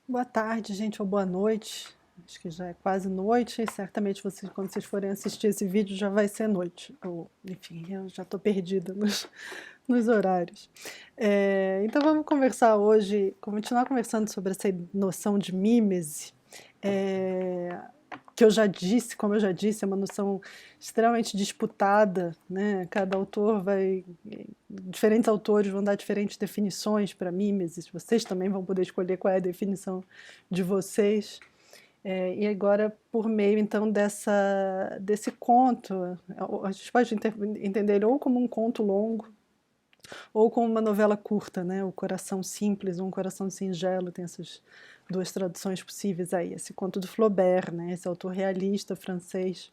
Boa tarde, gente, ou boa noite. Acho que já é quase noite e certamente vocês, quando vocês forem assistir esse vídeo já vai ser noite. Ou, enfim, eu já estou perdida nos horários. Então vamos conversar hoje, continuar conversando sobre essa noção de mímese. É, que eu já disse, como eu já disse, é uma noção extremamente disputada, né? Cada autor vai, diferentes autores vão dar diferentes definições para mimesis. Vocês também vão poder escolher qual é a definição de vocês. E agora, por meio então desse conto, a gente pode entender ele ou como um conto longo ou como uma novela curta, né? O Coração Simples ou Um Coração Singelo, tem essas duas traduções possíveis aí. Esse conto do Flaubert, né? Esse autor realista francês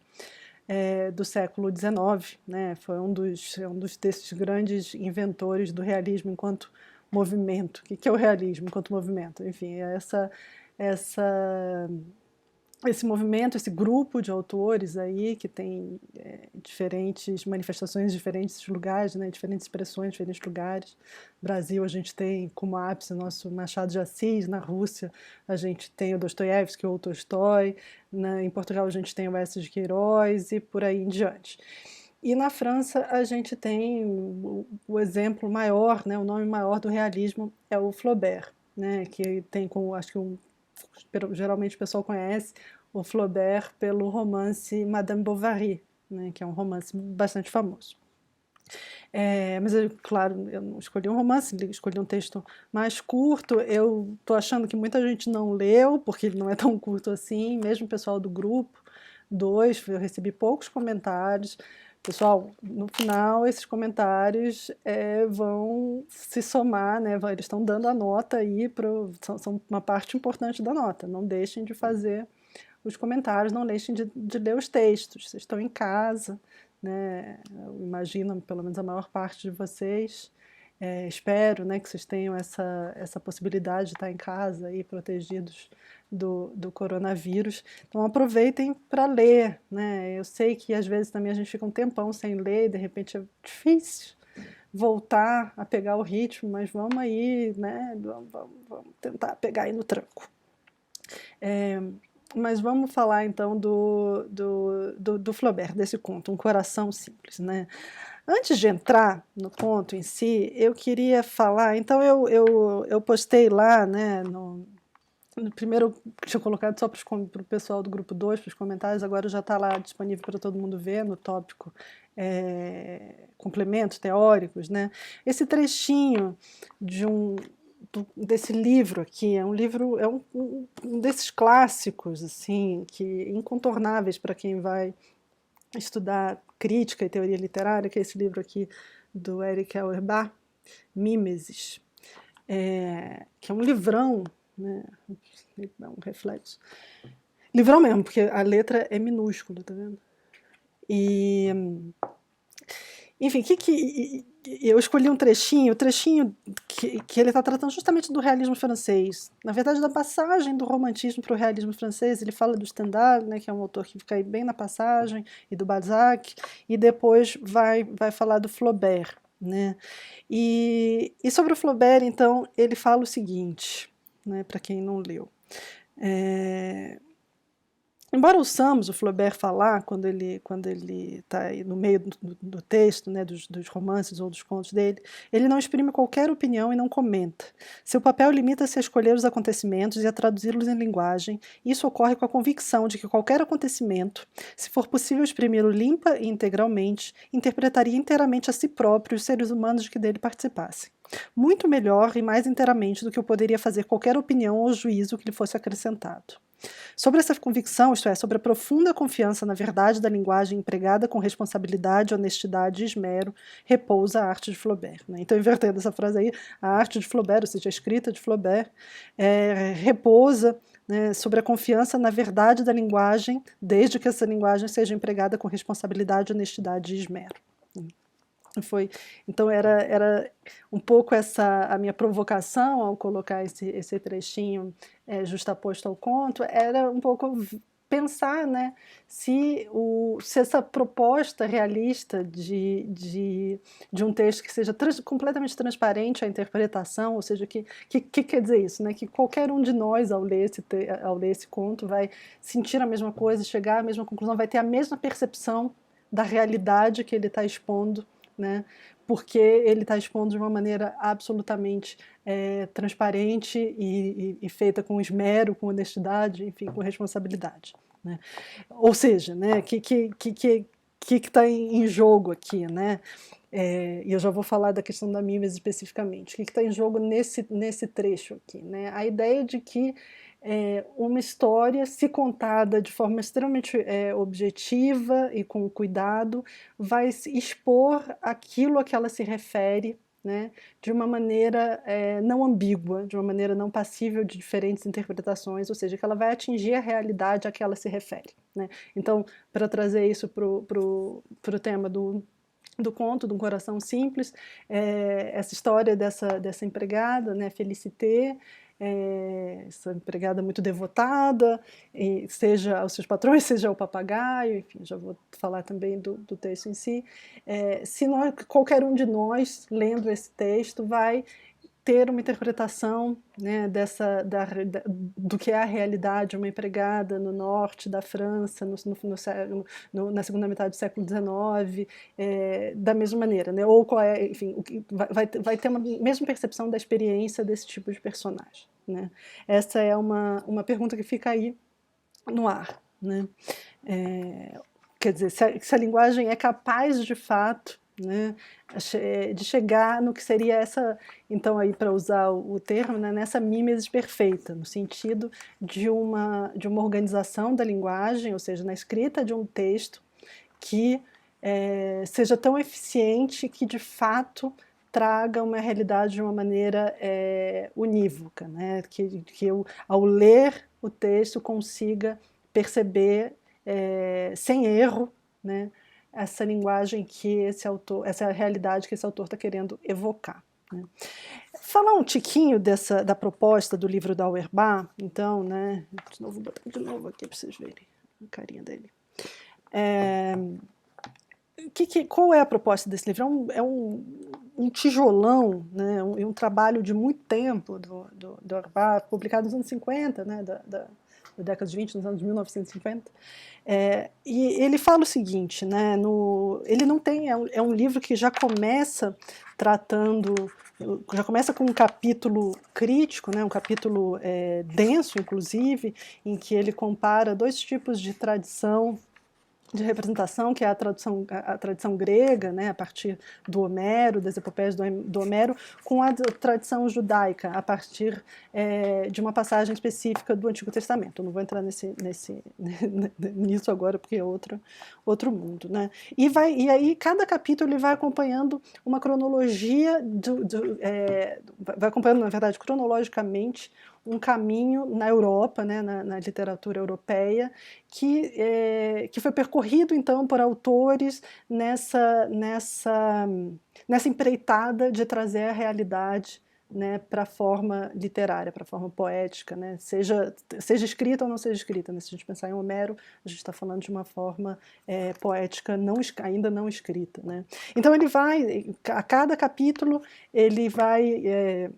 do século XIX, né? Foi um dos desses grandes inventores do realismo enquanto movimento. O que é o realismo enquanto movimento? Enfim, é essa esse movimento, esse grupo de autores aí que tem diferentes manifestações em diferentes lugares, né, diferentes expressões em diferentes lugares. No Brasil a gente tem como ápice o nosso Machado de Assis, na Rússia a gente tem o Dostoiévski ou o Tolstói, em Portugal a gente tem o Eces de Queiroz e por aí em diante. E na França a gente tem o exemplo maior, né, o nome maior do realismo é o Flaubert, né, que tem como, acho que geralmente o pessoal conhece o Flaubert pelo romance Madame Bovary, né, que é um romance bastante famoso. Mas, claro, eu não escolhi um romance, escolhi um texto mais curto. Eu estou achando que muita gente não leu, porque ele não é tão curto assim, mesmo o pessoal do grupo 2, eu recebi poucos comentários. Pessoal, no final, esses comentários vão se somar, né? Eles estão dando a nota aí, são uma parte importante da nota. Não deixem de fazer os comentários, não deixem de ler os textos. Vocês estão em casa, né? Eu imagino, pelo menos a maior parte de vocês. Espero, né, que vocês tenham essa possibilidade de estar em casa aí, protegidos do coronavírus. Então aproveitem para ler, né? Eu sei que às vezes também a gente fica um tempão sem ler, e de repente é difícil voltar a pegar o ritmo, mas vamos aí, né? Vamos tentar pegar aí no tranco. Mas vamos falar então do Flaubert, desse conto, Um Coração Simples, né? Antes de entrar no conto em si, eu queria falar, então eu postei lá, né, no primeiro tinha colocado só para o pessoal do grupo 2, para os comentários, agora já está lá disponível para todo mundo ver no tópico complementos teóricos, né? Esse trechinho desse livro aqui, é um livro, um desses clássicos, assim, que incontornáveis para quem vai estudar crítica e teoria literária, que é esse livro aqui do Eric Auerbach, Mimesis, que é um livrão, né? É um reflexo. Livrão mesmo, porque a letra é minúscula, tá vendo? E enfim, eu escolhi um trechinho, o trechinho que ele está tratando justamente do realismo francês. Na verdade, da passagem do romantismo para o realismo francês. Ele fala do Stendhal, né, que é um autor que fica aí bem na passagem, e do Balzac, e depois vai falar do Flaubert. Né? E sobre o Flaubert, então, ele fala o seguinte, né, para quem não leu. Embora ouçamos o Flaubert falar, quando ele está no meio do texto, né, dos romances ou dos contos dele, ele não exprime qualquer opinião e não comenta. Seu papel limita-se a escolher os acontecimentos e a traduzi-los em linguagem. Isso ocorre com a convicção de que qualquer acontecimento, se for possível exprimi-lo limpa e integralmente, interpretaria inteiramente a si próprio os seres humanos de que dele participassem. Muito melhor e mais inteiramente do que eu poderia fazer qualquer opinião ou juízo que lhe fosse acrescentado. Sobre essa convicção, isto é, sobre a profunda confiança na verdade da linguagem empregada com responsabilidade, honestidade e esmero, repousa a arte de Flaubert. Né? Então, invertendo essa frase aí, a arte de Flaubert, ou seja, a escrita de Flaubert, repousa, né, sobre a confiança na verdade da linguagem, desde que essa linguagem seja empregada com responsabilidade, honestidade e esmero. Então era um pouco essa a minha provocação ao colocar esse trechinho justaposto ao conto, era um pouco pensar, né, se essa proposta realista de um texto que seja completamente transparente à interpretação, ou seja, que quer dizer isso, né, que qualquer um de nós, ao ler esse conto, vai sentir a mesma coisa, chegar à mesma conclusão, vai ter a mesma percepção da realidade que ele está expondo, né, porque ele está expondo de uma maneira absolutamente transparente e feita com esmero, com honestidade, enfim, com responsabilidade, né? Ou seja, né, o que está em jogo aqui, né? E eu já vou falar da questão da mímese especificamente. O que está em jogo nesse trecho aqui, né? A ideia de que uma história, se contada de forma extremamente objetiva e com cuidado, vai expor aquilo a que ela se refere, né, de uma maneira não ambígua, de uma maneira não passível de diferentes interpretações, ou seja, que ela vai atingir a realidade a que ela se refere, né? Então, para trazer isso para o tema do conto, de um coração simples, essa história dessa empregada, né, Félicité, essa empregada muito devotada, seja aos seus patrões, seja ao papagaio, enfim, já vou falar também do texto em si. Se qualquer um de nós, lendo esse texto, vai ter uma interpretação, né, do que é a realidade de uma empregada no norte da França, na segunda metade do século XIX, da mesma maneira, né? Ou qual é, enfim, vai ter uma mesma percepção da experiência desse tipo de personagem, né? Essa é uma pergunta que fica aí no ar, né? Quer dizer, se a linguagem é capaz de fato, né, de chegar no que seria essa, então aí para usar o termo, né, nessa mímese perfeita, no sentido de uma organização da linguagem, ou seja, na escrita de um texto que seja tão eficiente que de fato traga uma realidade de uma maneira unívoca, né, que eu, ao ler o texto, consiga perceber sem erro, né, essa linguagem que esse autor, essa realidade que esse autor está querendo evocar, né. Falar um tiquinho da proposta do livro da Auerbach, então, né, de novo, vou botar de novo aqui para vocês verem a carinha dele. Qual é a proposta desse livro? É um tijolão, né, um trabalho de muito tempo do Auerbach, publicado nos anos 50, né, da década de 20, nos anos 1950. E ele fala o seguinte, né, ele não tem, é um livro que já começa já começa com um capítulo crítico, né, um capítulo denso, inclusive, em que ele compara dois tipos de tradição de representação, que é a tradição grega, né, a partir do Homero, das epopeias do Homero, com a tradição judaica, a partir de uma passagem específica do Antigo Testamento. Eu não vou entrar nisso agora, porque é outro mundo, né? E aí cada capítulo ele vai acompanhando uma cronologia, vai acompanhando, na verdade, cronologicamente, um caminho na Europa, né, na literatura europeia, que foi percorrido então por autores nessa empreitada de trazer a realidade, né, para a forma literária, para a forma poética, né, seja escrita ou não seja escrita, né, se a gente pensar em Homero, a gente está falando de uma forma poética ainda não escrita, né. Então ele vai, a cada capítulo, ele vai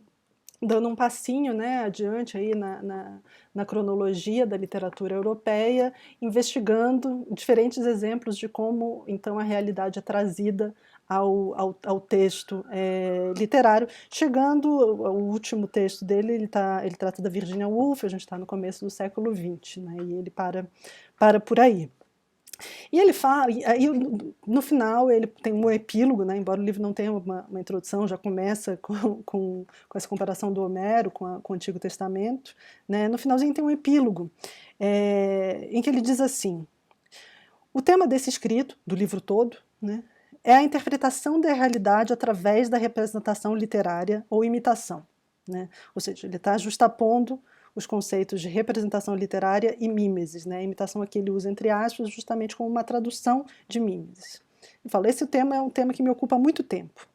dando um passinho, né, adiante aí na cronologia da literatura europeia, investigando diferentes exemplos de como então a realidade é trazida ao texto literário, chegando ao último texto dele, ele trata da Virginia Woolf, a gente está no começo do século XX, né, e ele para por aí. E ele fala, aí no final ele tem um epílogo, né, embora o livro não tenha uma introdução, já começa com essa comparação do Homero com o Antigo Testamento, né, no finalzinho tem um epílogo, em que ele diz assim: o tema desse escrito, do livro todo, né, é a interpretação da realidade através da representação literária ou imitação, né, ou seja, ele está justapondo os conceitos de representação literária e mímesis, né? A imitação aqui ele usa entre aspas justamente como uma tradução de mímesis. Eu falo, esse tema é um tema que me ocupa muito tempo.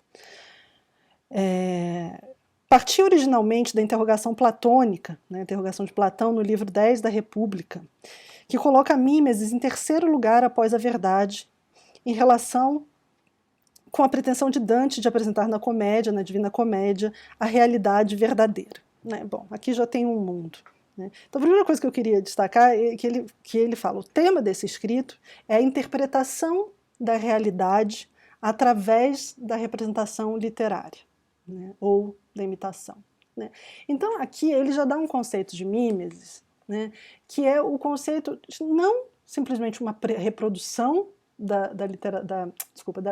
Partiu originalmente da interrogação platônica, né, a interrogação de Platão no livro 10 da República, que coloca a mimesis em terceiro lugar após a verdade, em relação com a pretensão de Dante de apresentar na comédia, na Divina Comédia, a realidade verdadeira. Né? Bom, aqui já tem um mundo. Né? Então, a primeira coisa que eu queria destacar é que ele fala, o tema desse escrito é a interpretação da realidade através da representação literária, né? Ou da imitação. Né? Então, aqui ele já dá um conceito de mimesis, né? Que é o conceito de não simplesmente uma reprodução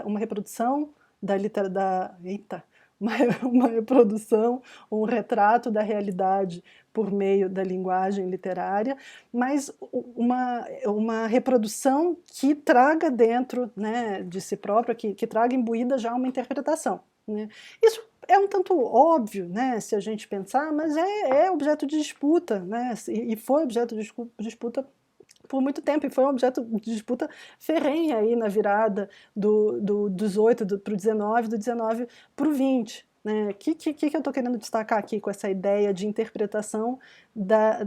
uma reprodução uma reprodução, um retrato da realidade por meio da linguagem literária, mas uma reprodução que traga dentro, né, de si própria, que traga imbuída já uma interpretação. Né? Isso é um tanto óbvio, né, se a gente pensar, mas é objeto de disputa, né, e foi objeto de disputa por muito tempo, e foi um objeto de disputa ferrenha aí na virada do 18 para o 19, do 19 para o 20. Né? O que eu estou querendo destacar aqui com essa ideia de interpretação né,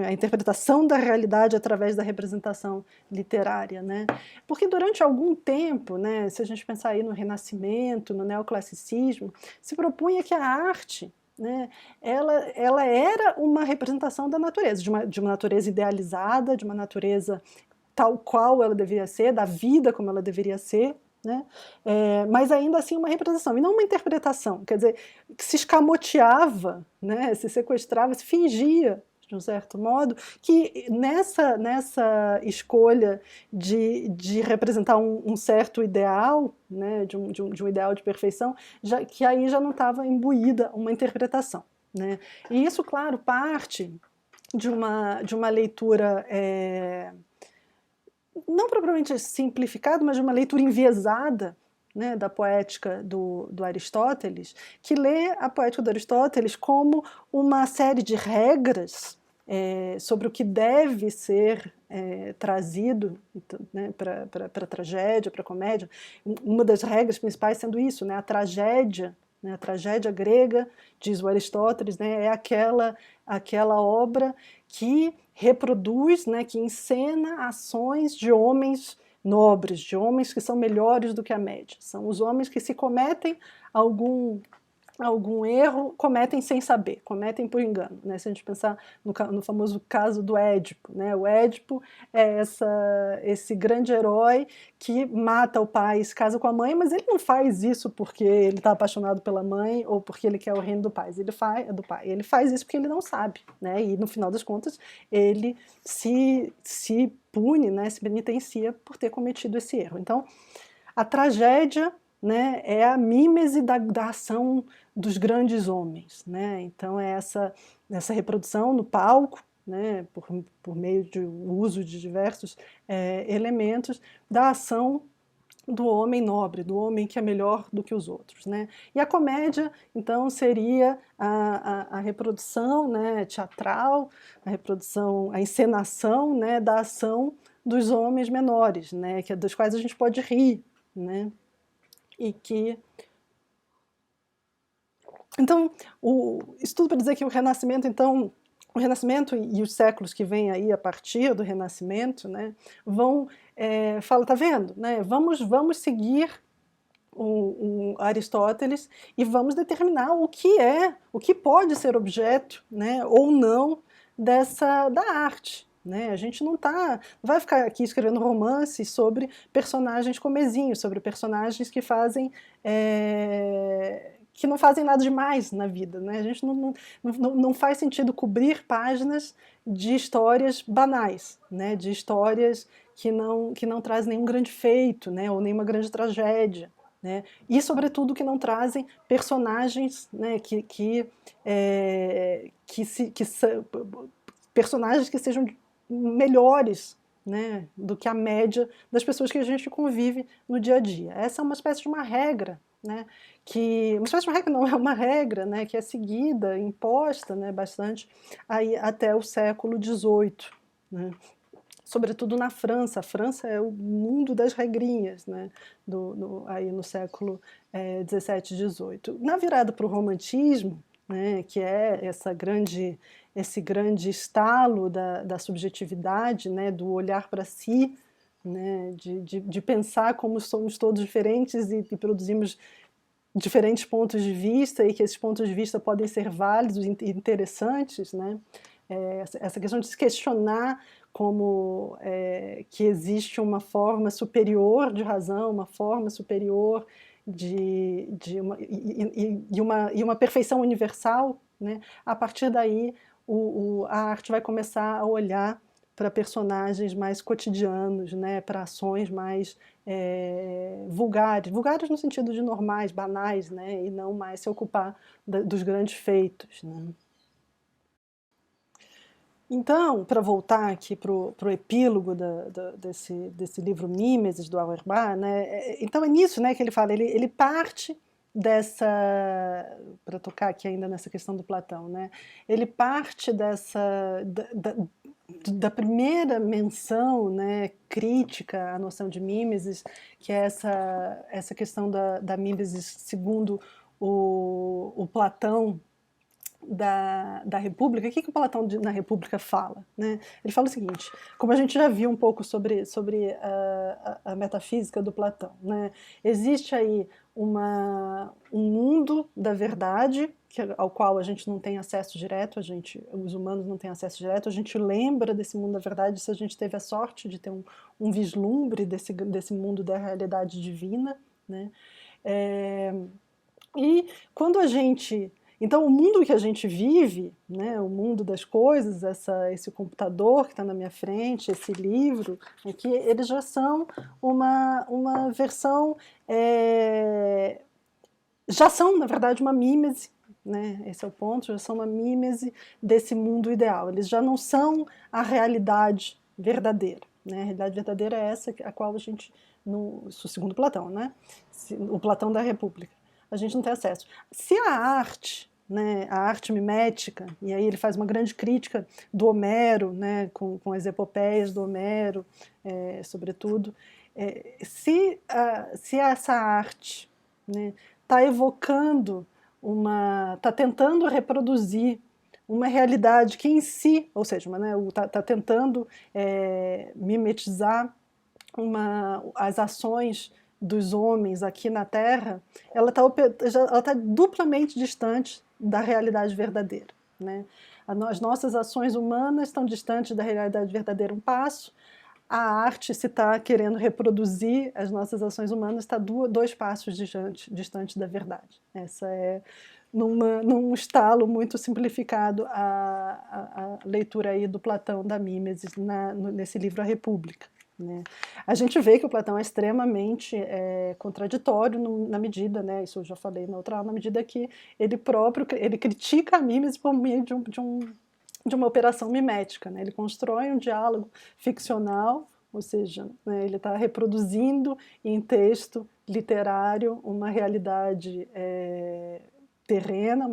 a interpretação da realidade através da representação literária? Né? Porque durante algum tempo, né, se a gente pensar aí no Renascimento, no neoclassicismo, se propunha que a arte, né, ela era uma representação da natureza, de uma natureza idealizada, de uma natureza tal qual ela deveria ser, da vida como ela deveria ser, né, mas ainda assim uma representação, e não uma interpretação, quer dizer, que se escamoteava, né, se sequestrava, se fingia, de um certo modo, que nessa escolha de representar um certo ideal, né, de um ideal de perfeição, que aí já não estava imbuída uma interpretação. Né? E isso, claro, parte de uma leitura não propriamente simplificada, mas de uma leitura enviesada, né, da poética do Aristóteles, que lê a poética do Aristóteles como uma série de regras sobre o que deve ser trazido, né, para a tragédia, para a comédia. Uma das regras principais sendo isso, né, a tragédia grega, diz o Aristóteles, né, é aquela obra que reproduz, né, que encena ações de homens nobres, de homens que são melhores do que a média. São os homens que, se cometem algum erro, cometem sem saber, cometem por engano. Né? Se a gente pensar no famoso caso do Édipo, né? O Édipo é esse grande herói que mata o pai, se casa com a mãe, mas ele não faz isso porque ele está apaixonado pela mãe ou porque ele quer o reino do pai. Ele faz isso porque ele não sabe. Né? E no final das contas, ele se pune, né? Se penitencia por ter cometido esse erro. Então, a tragédia, né, é a mímese da ação dos grandes homens. Né? Então é essa reprodução no palco, né, por meio do uso de diversos elementos, da ação do homem nobre, do homem que é melhor do que os outros. Né? E a comédia, então, seria a reprodução, né, teatral, a encenação, né, da ação dos homens menores, né, dos quais a gente pode rir. Né? E que... Então, isso tudo para dizer que o Renascimento, então, o Renascimento e os séculos que vêm aí a partir do Renascimento, né, vão, fala, tá vendo, né, vamos seguir o Aristóteles e vamos determinar o que pode ser objeto, né, ou não da arte. Né? A gente não vai ficar aqui escrevendo romances sobre personagens comezinhos, sobre personagens que não fazem nada demais na vida. Né? A gente não faz sentido cobrir páginas de histórias banais, né? De histórias que não trazem nenhum grande feito, né? Ou nenhuma grande tragédia. Né? E, sobretudo, que não trazem personagens, né? Personagens que sejam melhores, né, do que a média das pessoas que a gente convive no dia a dia. Essa é uma espécie de uma regra, né, uma espécie de uma regra não, é uma regra, né, que é seguida, imposta, né, bastante aí até o século XVIII, né, sobretudo na França. A França é o mundo das regrinhas, né, aí no século XVII e XVIII. Na virada para o romantismo, né, que é esse grande estalo da subjetividade, né, do olhar para si, né, de pensar como somos todos diferentes e produzimos diferentes pontos de vista e que esses pontos de vista podem ser válidos e interessantes, né? Essa questão de se questionar como que existe uma forma superior de razão, uma forma superior e uma perfeição universal, né? A partir daí a arte vai começar a olhar para personagens mais cotidianos, né? Para ações mais vulgares no sentido de normais, banais, né? E não mais se ocupar dos grandes feitos, né? Então, para voltar aqui para o epílogo desse livro Mimesis, do Auerbach, né, então é nisso, né, que ele fala, ele parte dessa, para tocar aqui ainda nessa questão do Platão, né, ele parte da primeira menção, né, crítica à noção de mimesis, que é essa questão da mimesis segundo o Platão, da República. O que o Platão na República fala? Né? Ele fala o seguinte, como a gente já viu um pouco sobre a metafísica do Platão, né? Existe aí um mundo da verdade ao qual a gente não tem acesso direto, os humanos não têm acesso direto, a gente lembra desse mundo da verdade se a gente teve a sorte de ter um vislumbre desse mundo da realidade divina, né? E quando a gente... Então, o mundo que a gente vive, né, o mundo das coisas, esse computador que está na minha frente, esse livro, aqui, eles já são uma versão... já são, na verdade, uma mímese, né, esse é o ponto, já são uma mímese desse mundo ideal. Eles já não são a realidade verdadeira. Né? A realidade verdadeira é essa a qual a gente, segundo Platão, né, o Platão da República, a gente não tem acesso. Se a arte, né, a arte mimética, e aí ele faz uma grande crítica do Homero, né, com as epopeias do Homero, sobretudo, se essa arte, né, está evocando está tentando reproduzir uma realidade que em si, ou seja, está tentando mimetizar as ações dos homens aqui na Terra, ela está duplamente distante da realidade verdadeira. Né? As nossas ações humanas estão distantes da realidade verdadeira um passo, a arte, se está querendo reproduzir as nossas ações humanas, está 2 passos distante da verdade. Essa é, num estalo muito simplificado, a leitura aí do Platão da Mimesis nesse livro A República. Né? A gente vê que o Platão é extremamente contraditório na medida, né, isso eu já falei na outra aula, na medida que ele critica a Mimesis por meio de uma operação mimética. Né? Ele constrói um diálogo ficcional, ou seja, né, ele está reproduzindo em texto literário uma realidade terrena,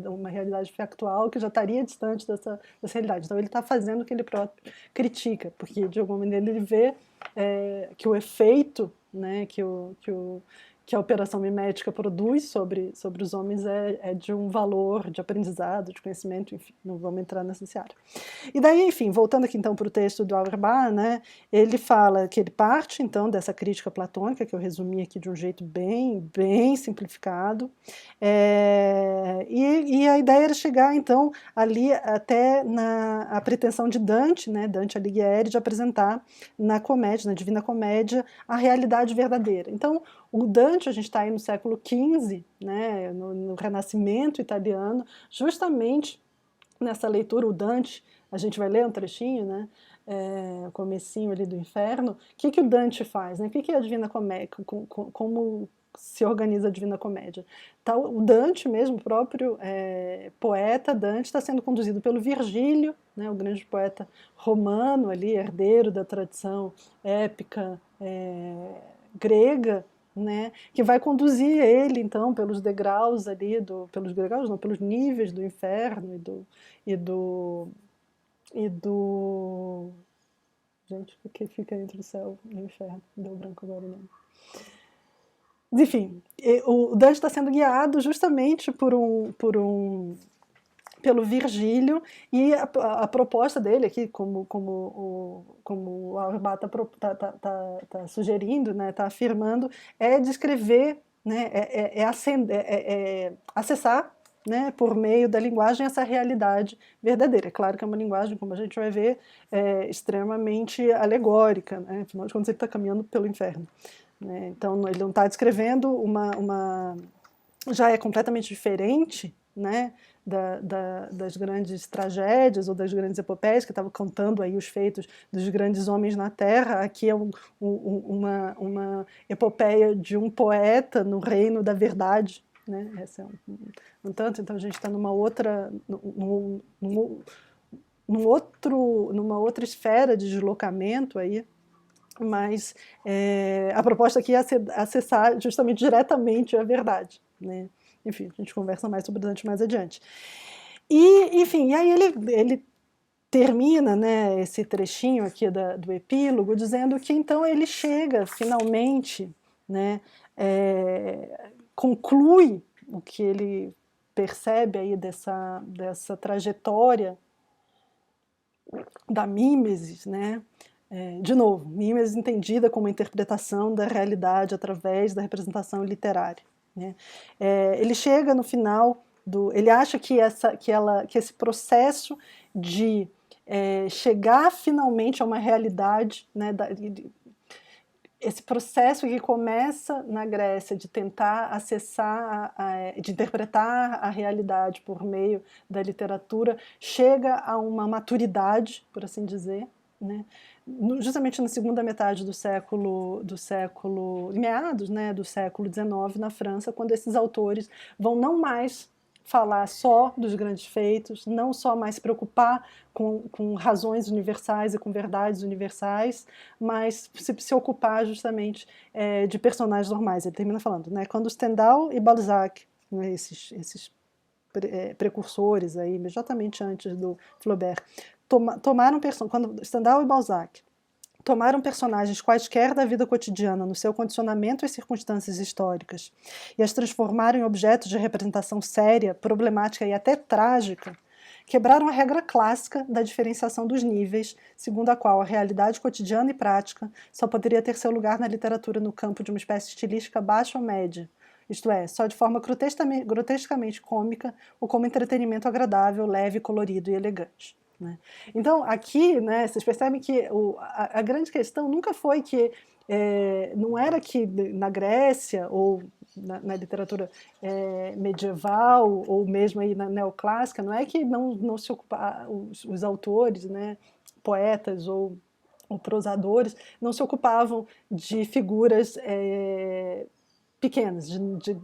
uma realidade factual que já estaria distante dessa realidade. Então ele está fazendo o que ele próprio critica, porque de alguma maneira ele vê que o efeito, né, que a operação mimética produz sobre os homens é de um valor de aprendizado, de conhecimento, enfim, não vamos entrar nessa área. E daí, enfim, voltando aqui então para o texto do Auerbach, né, ele fala que ele parte então dessa crítica platônica, que eu resumi aqui de um jeito bem simplificado, e a ideia era chegar então ali até a pretensão de Dante, né, Dante Alighieri, de apresentar na comédia, na Divina Comédia, a realidade verdadeira. Então, o Dante, a gente está aí no século XV, né, no Renascimento italiano, justamente nessa leitura, o Dante, a gente vai ler um trechinho, né, o comecinho ali do Inferno. O que o Dante faz? Né? O que é a Divina Comédia? Como se organiza a Divina Comédia? Tá, o Dante mesmo, o próprio poeta Dante, está sendo conduzido pelo Virgílio, né, o grande poeta romano ali, herdeiro da tradição épica grega, né, que vai conduzir ele então pelos degraus ali, pelos degraus não, pelos níveis do inferno e do gente, o que fica entre o céu e o inferno, deu branco agora o nome. Enfim, o Dante está sendo guiado justamente pelo Virgílio, e a proposta dele aqui, como o Auerbach está sugerindo, né, está afirmando, é descrever, né, acessar, né, por meio da linguagem, essa realidade verdadeira. É claro que é uma linguagem, como a gente vai ver, extremamente alegórica, né, afinal de contas ele está caminhando pelo inferno. Né, então ele não está descrevendo já é completamente diferente, né, das grandes tragédias ou das grandes epopeias, que estavam contando aí os feitos dos grandes homens na Terra. Aqui é uma epopeia de um poeta no reino da verdade, né? Essa é tanto, então a gente está numa outra, numa outra esfera de deslocamento aí, mas a proposta aqui é acessar justamente diretamente a verdade, né? Enfim, a gente conversa mais sobre Dante mais adiante. E, enfim, aí ele termina, né, esse trechinho aqui do epílogo dizendo que então ele chega finalmente, né, conclui o que ele percebe aí dessa trajetória da mímesis, né? De novo, mímesis entendida como a interpretação da realidade através da representação literária. Né? Ele chega no final ele acha que esse processo de chegar finalmente a uma realidade, né, esse processo que começa na Grécia de tentar acessar, de interpretar a realidade por meio da literatura, chega a uma maturidade, por assim dizer, né? Justamente na segunda metade meados, né, do século XIX na França, quando esses autores vão não mais falar só dos grandes feitos, não só mais se preocupar com razões universais e com verdades universais, mas se ocupar justamente de personagens normais. Ele termina falando, né, quando Stendhal e Balzac, né, esses precursores aí, imediatamente antes do Flaubert, quando Stendhal e Balzac tomaram personagens quaisquer da vida cotidiana no seu condicionamento às circunstâncias históricas e as transformaram em objetos de representação séria, problemática e até trágica, quebraram a regra clássica da diferenciação dos níveis, segundo a qual a realidade cotidiana e prática só poderia ter seu lugar na literatura no campo de uma espécie estilística baixa ou média, isto é, só de forma grotescamente cômica ou como entretenimento agradável, leve, colorido e elegante. Né? Então, aqui, né, vocês percebem que a grande questão nunca foi que, não era que na Grécia ou na literatura medieval ou mesmo aí na neoclássica, não é que não se ocupavam os autores, né, poetas ou prosadores, não se ocupavam de figuras pequenas, de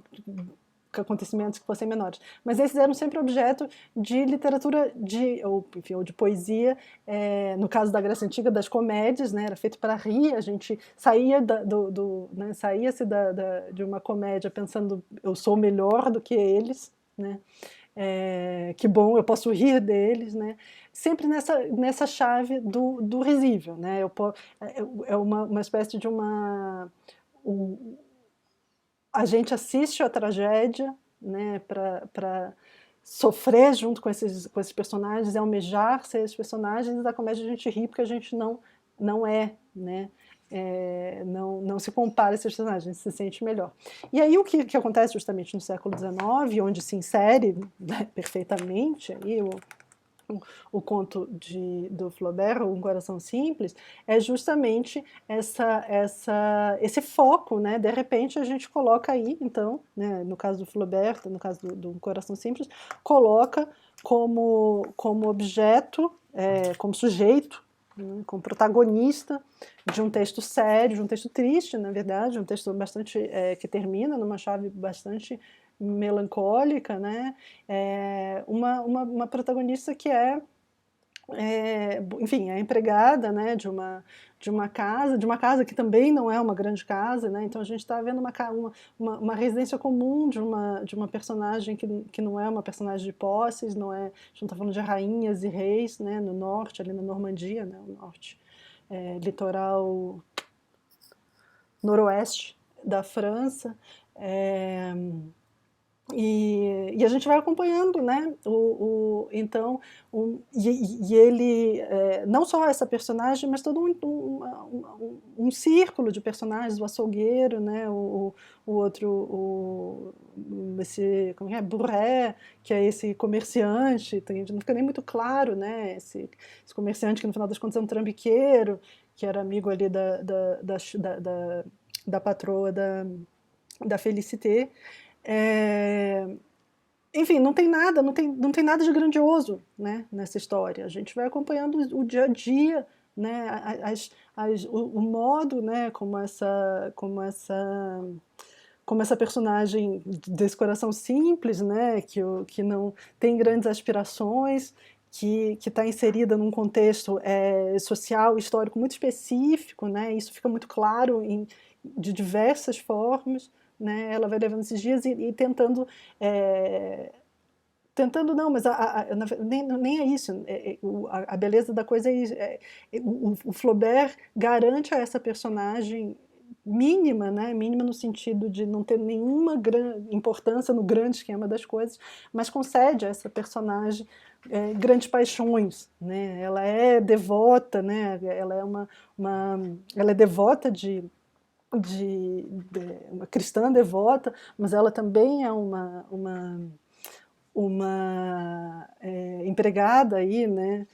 acontecimentos que fossem menores. Mas esses eram sempre objeto de literatura, ou de poesia, no caso da Grécia Antiga, das comédias, né, era feito para rir, a gente saía né, saía-se de uma comédia pensando, eu sou melhor do que eles, né, que bom, eu posso rir deles, né, sempre nessa chave do risível, né, uma espécie de a gente assiste a tragédia, né, para sofrer junto com esses personagens, almejar ser esses personagens, e da comédia a gente ri porque a gente não é, né, não se compara a esses personagens, a gente se sente melhor. E aí o que acontece justamente no século XIX, onde se insere, né, perfeitamente aí, o conto do Flaubert, Um Coração Simples, é justamente esse foco, né? De repente a gente coloca aí, então, né, no caso do Flaubert, no caso do Um Coração Simples, coloca como objeto, como sujeito, né, como protagonista de um texto sério, de um texto triste, na verdade, um texto bastante que termina numa chave bastante melancólica, né? Uma protagonista que enfim, é empregada, né, de uma casa que também não é uma grande casa, né? Então a gente está vendo uma residência comum de uma personagem que não é uma personagem de posses, a gente não está falando de rainhas e reis, né, no norte, ali na Normandia, né, o norte, litoral noroeste da França, é, e a gente vai acompanhando, né? Então, e ele, não só essa personagem, mas todo um círculo de personagens, o açougueiro, né? O outro, esse, como é, Bourret, que é esse comerciante, não fica nem muito claro, né? Esse comerciante que no final das contas é um trambiqueiro, que era amigo ali da patroa da Félicité. É, enfim, não tem nada, não tem nada de grandioso, né, nessa história. A gente vai acompanhando o dia a dia, né, o modo, né, como essa personagem desse coração simples, né, que não tem grandes aspirações, que está inserida num contexto social, histórico muito específico, né, isso fica muito claro de diversas formas, né, ela vai levando esses dias e tentando, tentando não, mas nem é isso, a beleza da coisa é isso, o Flaubert garante a essa personagem mínima, né, mínima no sentido de não ter nenhuma importância no grande esquema das coisas, mas concede a essa personagem grandes paixões, né, ela é devota, né, ela é ela é devota uma cristã devota, mas ela também é uma empregada aí, né?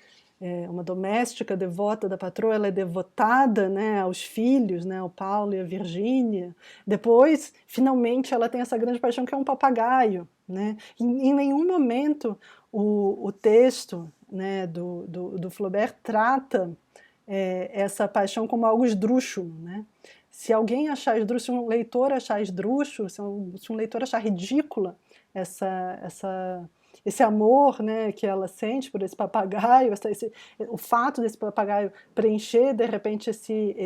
Uma doméstica devota da patroa, ela é devotada, né, aos filhos, né, ao Paulo e a Virgínia. Depois, finalmente, ela tem essa grande paixão que é um papagaio, né? Em nenhum momento o texto, né, do Flaubert trata essa paixão como algo esdrúxulo, né? Se alguém achar esdrúxulo, se um leitor achar esdrúxulo, se um leitor achar ridícula esse amor, né, que ela sente por esse papagaio, o fato desse papagaio preencher de repente esse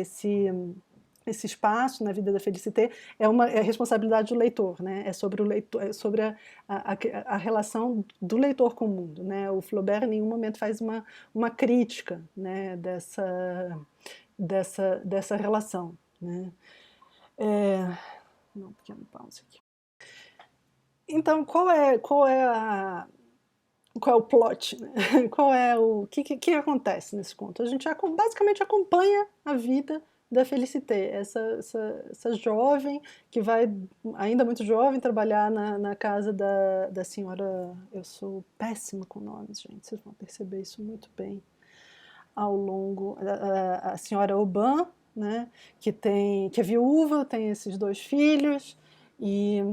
espaço na vida da Félicité é responsabilidade do leitor, né? É sobre o leitor, é sobre a relação do leitor com o mundo, né? O Flaubert em nenhum momento faz uma crítica, né, dessa relação, né? Não, pequeno pausa aqui. Então, qual é o plot, né? Qual é o que acontece nesse conto? A gente basicamente acompanha a vida da Félicité, essa jovem que vai, ainda muito jovem, trabalhar na casa da senhora. Eu sou péssima com nomes, gente, vocês vão perceber isso muito bem ao longo. A senhora Aubin, né, que é viúva, tem esses 2 filhos e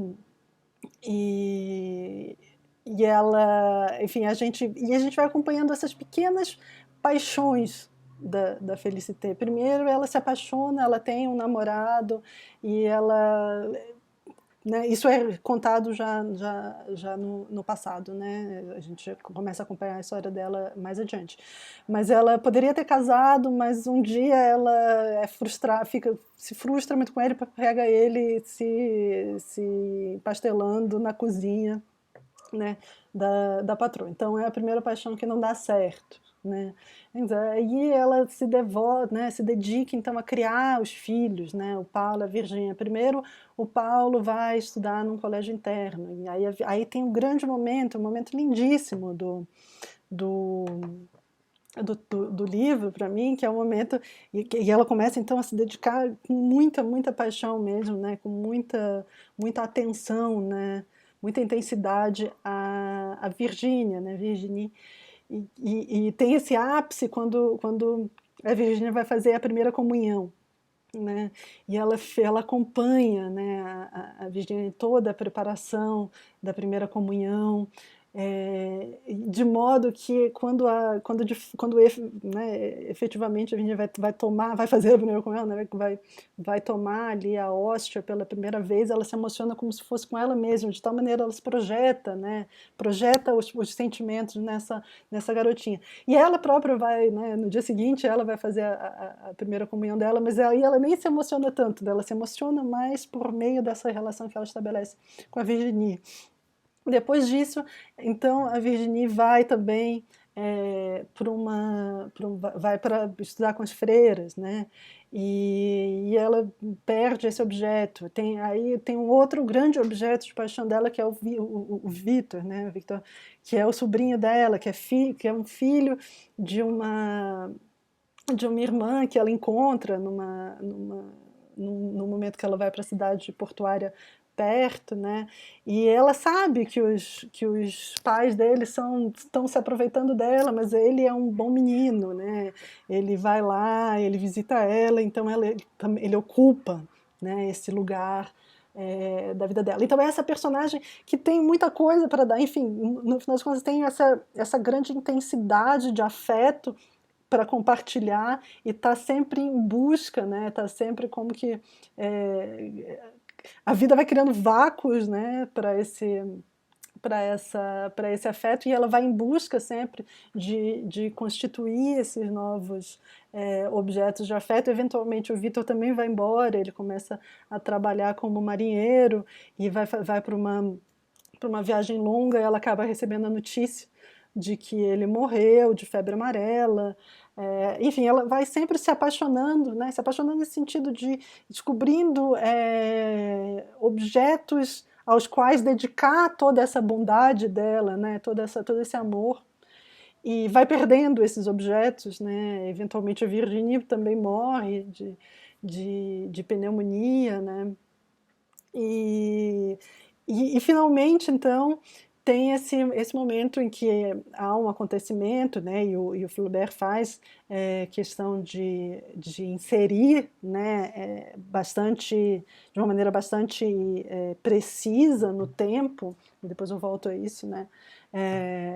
e, e ela, enfim, a gente vai acompanhando essas pequenas paixões da Félicité. Primeiro ela se apaixona, ela tem um namorado e ela, né, isso é contado já no passado, né? A gente começa a acompanhar a história dela mais adiante. Mas ela poderia ter casado, mas um dia ela se frustra muito com ele, pega ele se pastelando na cozinha, né, da patroa. Então é a primeira paixão que não dá certo, né? Aí ela se dedica então a criar os filhos, né? O Paulo e a Virgínia. Primeiro o Paulo vai estudar num colégio interno e aí tem um grande momento, um momento lindíssimo do livro para mim, que é o momento e ela começa então a se dedicar com muita paixão mesmo, né? Com muita atenção, né? Muita intensidade a Virgínia, né? Virginie. E tem esse ápice quando a Virgínia vai fazer a primeira comunhão, né? E ela acompanha, né, a Virgínia em toda a preparação da primeira comunhão, de modo que quando né, efetivamente a Virgínia vai fazer a primeira comunhão, né, vai tomar ali a hóstia pela primeira vez, ela se emociona como se fosse com ela mesma, de tal maneira ela se projeta, né, projeta os sentimentos nessa garotinha. E ela própria vai, né, no dia seguinte, ela vai fazer a primeira comunhão dela, mas aí ela nem se emociona tanto, ela se emociona mais por meio dessa relação que ela estabelece com a Virginie. Depois disso, então, a Virginie vai também vai para estudar com as freiras, né? E ela perde esse objeto. Aí tem um outro grande objeto de paixão dela, que é o Vitor, né? O Victor, que é o sobrinho dela, que é um filho de uma irmã que ela encontra no momento que ela vai para a cidade portuária perto, né? E ela sabe que os pais dele estão se aproveitando dela, mas ele é um bom menino, né? Ele vai lá, ele visita ela, então ele ocupa, né, esse lugar da vida dela. Então é essa personagem que tem muita coisa para dar, enfim, no final das contas tem essa grande intensidade de afeto para compartilhar e tá sempre em busca, né? Tá sempre como que a vida vai criando vácuos, né? Para esse afeto, e ela vai em busca sempre de constituir esses novos objetos de afeto. Eventualmente o Vitor também vai embora, ele começa a trabalhar como marinheiro e vai para uma viagem longa, e ela acaba recebendo a notícia de que ele morreu de febre amarela. Enfim, ela vai sempre se apaixonando, né? Se apaixonando nesse sentido de descobrindo objetos aos quais dedicar toda essa bondade dela, né? Todo esse amor. E vai perdendo esses objetos, né? Eventualmente a Virginie também morre de pneumonia, né? E finalmente, então, tem esse momento em que há um acontecimento, né, e o Flaubert faz questão de inserir, né, de uma maneira bastante precisa no tempo, e depois eu volto a isso, né,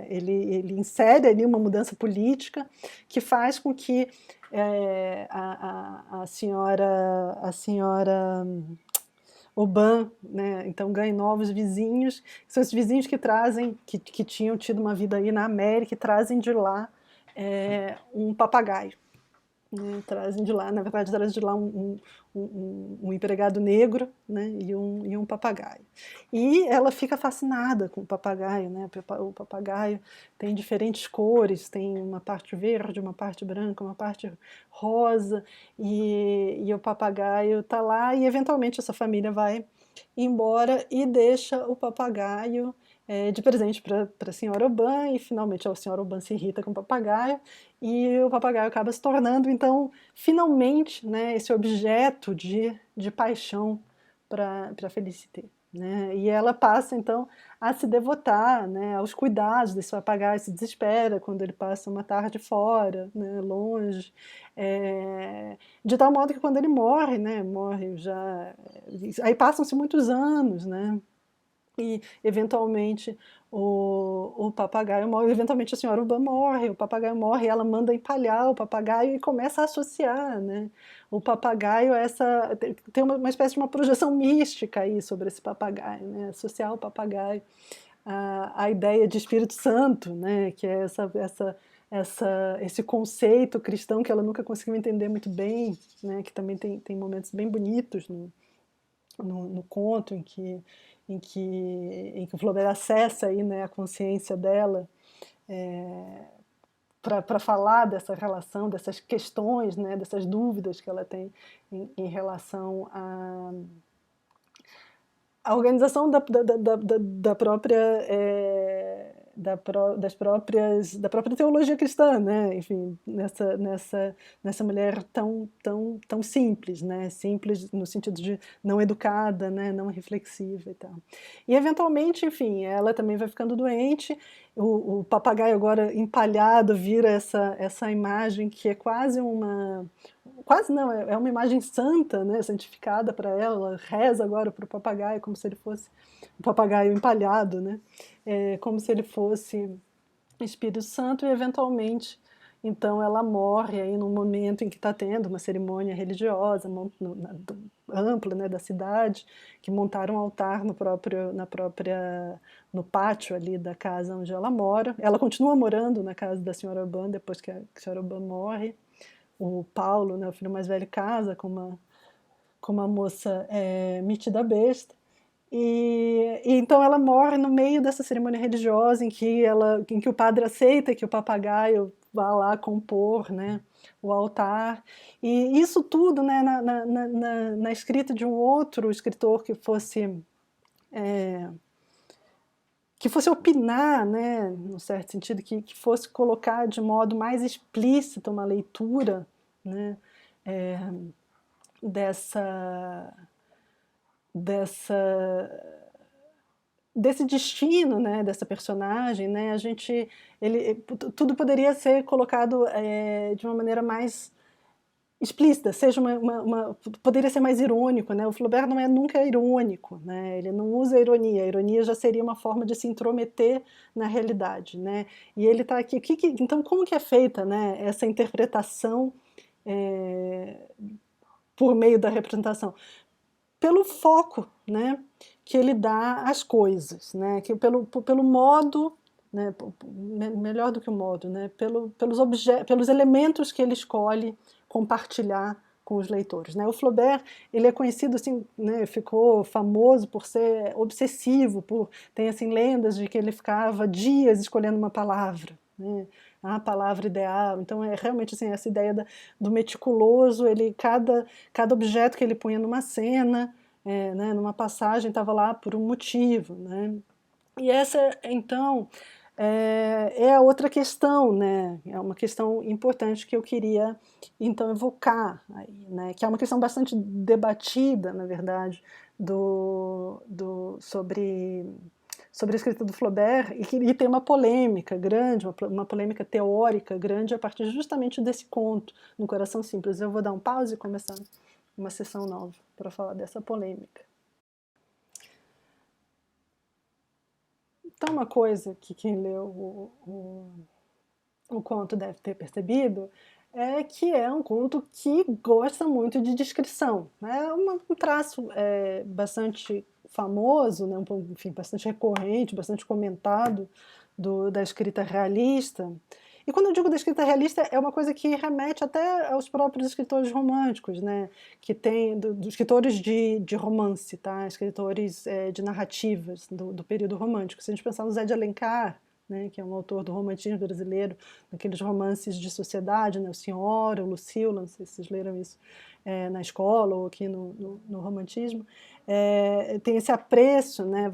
ele insere ali uma mudança política que faz com que a senhora Aubin, né, então ganha novos vizinhos, que são esses vizinhos que tinham tido uma vida aí na América, e trazem de lá um papagaio. Né, trazem de lá, na verdade, trazem de lá um empregado negro, né, e um papagaio. E ela fica fascinada com o papagaio, né, o papagaio tem diferentes cores, tem uma parte verde, uma parte branca, uma parte rosa, e o papagaio está lá, e eventualmente essa família vai embora e deixa o papagaio de presente para a senhora Aubin, e finalmente a senhora Aubin se irrita com o papagaio, e o papagaio acaba se tornando, então, finalmente, né, esse objeto de paixão para Félicité. Né? E ela passa, então, a se devotar, né, aos cuidados desse papagaio, se desespera quando ele passa uma tarde fora, né, longe, de tal modo que quando ele morre, né, morre já... Aí passam-se muitos anos, né? E eventualmente o papagaio morre, eventualmente a senhora Uba morre, o papagaio morre, ela manda empalhar o papagaio e começa a associar, né? O papagaio, tem uma espécie de uma projeção mística aí sobre esse papagaio, né? Associar o papagaio à ideia de Espírito Santo, né? Que é esse conceito cristão que ela nunca conseguiu entender muito bem, né? Que também tem momentos bem bonitos no conto em que o Flaubert acessa aí, né, a consciência dela para falar dessa relação, dessas questões, né, dessas dúvidas que ela tem em relação à organização da própria da própria teologia cristã, né? Enfim, nessa mulher tão simples, né? Simples no sentido de não educada, né? Não reflexiva e tal. E eventualmente, enfim, ela também vai ficando doente. O papagaio agora empalhado vira essa imagem que é quase não, é uma imagem santa, né, santificada para ela. Ela reza agora para o papagaio como se ele fosse um papagaio empalhado, né, como se ele fosse Espírito Santo, e eventualmente então ela morre aí num momento em que está tendo uma cerimônia religiosa ampla, né, da cidade, que montaram um altar no pátio ali da casa onde ela mora. Ela continua morando na casa da senhora Aubin depois que a senhora Aubin morre. O Paulo, né, o filho mais velho, casa com uma moça metida besta, E então ela morre no meio dessa cerimônia religiosa em que o padre aceita que o papagaio vá lá compor, né, o altar. E isso tudo, né, na escrita de um outro escritor que fosse opinar, né, no certo sentido, que fosse colocar de modo mais explícito uma leitura, né, é, dessa, dessa desse destino, né, dessa personagem, né, tudo poderia ser colocado de uma maneira mais explícita, seja poderia ser mais irônico, né? O Flaubert não é nunca irônico, né? Ele não usa a ironia já seria uma forma de se intrometer na realidade, né? E ele está aqui, então como que é feita, né, essa interpretação é, por meio da representação? Pelo foco, né, que ele dá às coisas, né, pelo modo, né, melhor do que o modo, né, pelos elementos que ele escolhe compartilhar com os leitores, né. O Flaubert, ele é conhecido assim, né, ficou famoso por ser obsessivo, tem assim lendas de que ele ficava dias escolhendo uma palavra, né, a palavra ideal. Então é realmente assim essa ideia do meticuloso, cada objeto que ele punha numa cena, né, numa passagem, estava lá por um motivo, né? E essa, então, é a outra questão, né? É uma questão importante que eu queria, então, evocar, aí, né? Que é uma questão bastante debatida, na verdade, sobre a escrita do Flaubert, e tem uma polêmica grande, uma polêmica teórica grande a partir justamente desse conto, No Coração Simples. Eu vou dar um pause e começar uma sessão nova para falar dessa polêmica. Então, uma coisa que quem leu o conto deve ter percebido é que é um conto que gosta muito de descrição. É um traço bastante famoso, né, enfim, bastante recorrente, bastante comentado da escrita realista. E quando eu digo da escrita realista, é uma coisa que remete até aos próprios escritores românticos, né? Que tem dos escritores de romance, tá? Escritores de narrativas do período romântico. Se a gente pensar no Zé de Alencar, né, que é um autor do romantismo brasileiro, naqueles romances de sociedade, né, o Senhora, o Lucila, não sei se vocês leram isso na escola ou aqui no romantismo, tem esse apreço, né,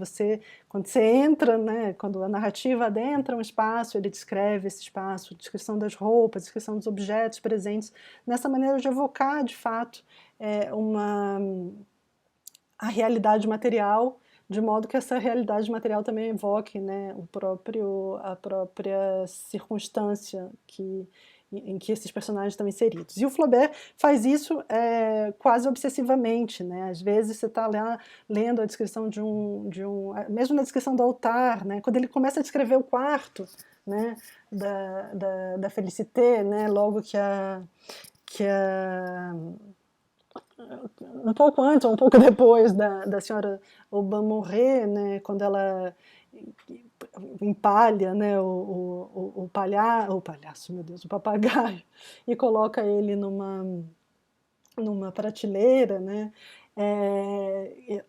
quando você entra, né, quando a narrativa adentra um espaço, ele descreve esse espaço, descrição das roupas, descrição dos objetos presentes, nessa maneira de evocar, de fato, a realidade material, de modo que essa realidade material também evoque, né, a própria circunstância em que esses personagens estão inseridos. E o Flaubert faz isso quase obsessivamente, né? Às vezes você está lá lendo a descrição mesmo na descrição do altar, né? Quando ele começa a descrever o quarto, né, da Félicité, né, logo que a um pouco antes ou um pouco depois da senhora Aubin morrer, né, quando ela empalha, né, o palhaço, meu Deus, o papagaio, e coloca ele numa prateleira, né,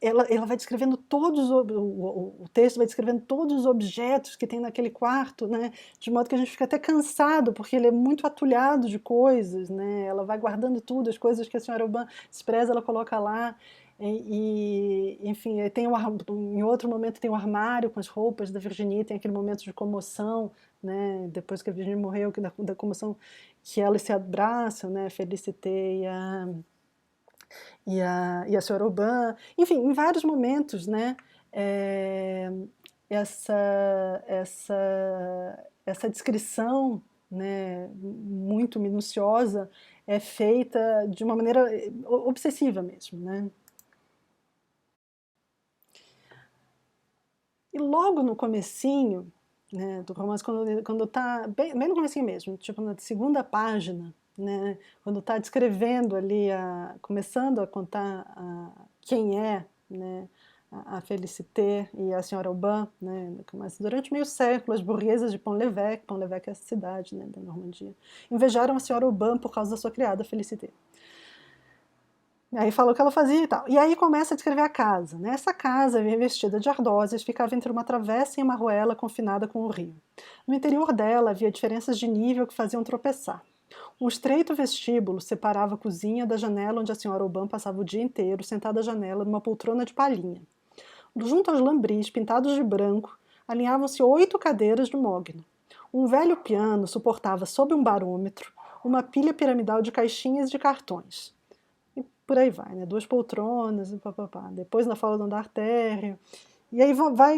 ela vai descrevendo o texto vai descrevendo todos os objetos que tem naquele quarto, né, de modo que a gente fica até cansado, porque ele é muito atulhado de coisas, né, ela vai guardando tudo, as coisas que a senhora Aubin despreza, ela coloca lá, enfim, em outro momento tem o armário com as roupas da Virginie, tem aquele momento de comoção, né, depois que a Virginie morreu, da comoção que elas se abraçam, né, Félicité e a senhora Aubin, enfim, em vários momentos, né, é, essa descrição, né, muito minuciosa é feita de uma maneira obsessiva mesmo, né. E logo no comecinho, né, do romance, quando está bem no comecinho mesmo, tipo na segunda página, né, quando está descrevendo ali, começando a contar quem é, né, a Félicité e a senhora Aubin, né, mas durante meio século as burguesas de Pont-l'Évêque é a cidade, né, da Normandia, invejaram a senhora Aubin por causa da sua criada Félicité. Aí falou o que ela fazia e tal. E aí começa a descrever a casa, né? Essa casa, revestida de ardósias, ficava entre uma travessa e uma arruela confinada com o rio. No interior dela havia diferenças de nível que faziam tropeçar. Um estreito vestíbulo separava a cozinha da janela onde a senhora Oban passava o dia inteiro, sentada à janela numa poltrona de palhinha. Junto aos lambris, pintados de branco, alinhavam-se 8 cadeiras de mogno. Um velho piano suportava, sob um barômetro, uma pilha piramidal de caixinhas de cartões. E por aí vai, né? 2 poltronas, e papapá. Depois na fala do andar térreo. E aí